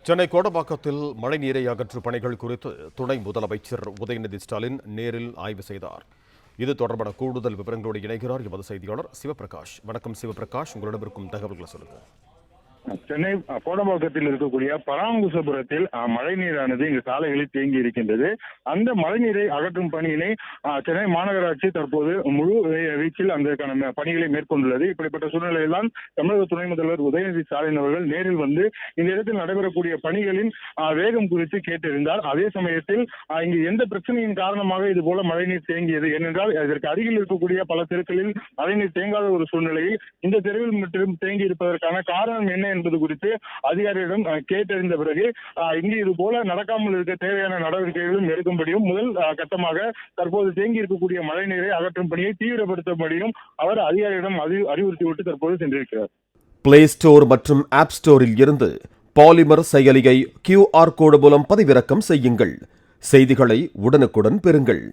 சென்னை கோடம்பாக்கத்தில் மழைநீரை அகற்றும் பணிகள் குறித்து துணை முதலமைச்சர் உதயநிதி ஸ்டாலின் நேரில் ஆய்வு செய்தார். இது தொடர்பான கூடுதல் விவரங்களோடு இணைகிறார் எமது செய்தியாளர் சிவபிரகாஷ். வணக்கம் சிவபிரகாஷ், உங்களிடம் இருக்கும் தகவல்களை சொல்லுங்கள். சென்னை கோடம்பாக்கத்தில் இருக்கக்கூடிய பராங்குசபுரத்தில் மழைநீரானது இங்கு சாலைகளில் தேங்கி இருக்கின்றது. அந்த மழைநீரை அகற்றும் பணியினை சென்னை மாநகராட்சி தற்போது முழு வீச்சில் அந்த பணிகளை மேற்கொண்டுள்ளது. இப்படிப்பட்ட சூழ்நிலையில் தான் தமிழக துணை முதல்வர் உதயநிதி ஸ்டாலின் அவர்கள் நேரில் வந்து இந்த இடத்தில் நடைபெறக்கூடிய பணிகளின் வேகம் குறித்து கேட்டறிந்தார். அதே சமயத்தில் இங்கு எந்த பிரச்சனையின் காரணமாக இது போல மழைநீர் தேங்கியது, ஏனென்றால் இதற்கு அருகில் இருக்கக்கூடிய பல தெருக்களில் மழைநீர் தேங்காத ஒரு சூழ்நிலையில் இந்த தெருவில் மட்டும் தேங்கி இருப்பதற்கான காரணம் என்ன என்பது குறித்து அதிகாரிகளிடம் கேட்டறிந்த பிறகு இங்கு இது போல நடக்காமல் இருக்க தேவையான நடவடிக்கைகளும் எடுக்கும்படியும் முதல் கட்டமாக தற்போது தேங்கி இருக்கக்கூடிய மழைநீரை அகற்றும் பணியை தீவிரப்படுத்தும்படியும் அவர் அதிகாரிகளிடம் அறிவுறுத்திவிட்டு தற்போது சென்றிருக்கிறார். பிளே ஸ்டோர் மற்றும் ஆப் ஸ்டோரில் இருந்து பாலிமர் செயலியை QR கோடு மூலம் பதிவிறக்கம் செய்யுங்கள். செய்திகளை உடனுக்குடன் பெறுங்கள்.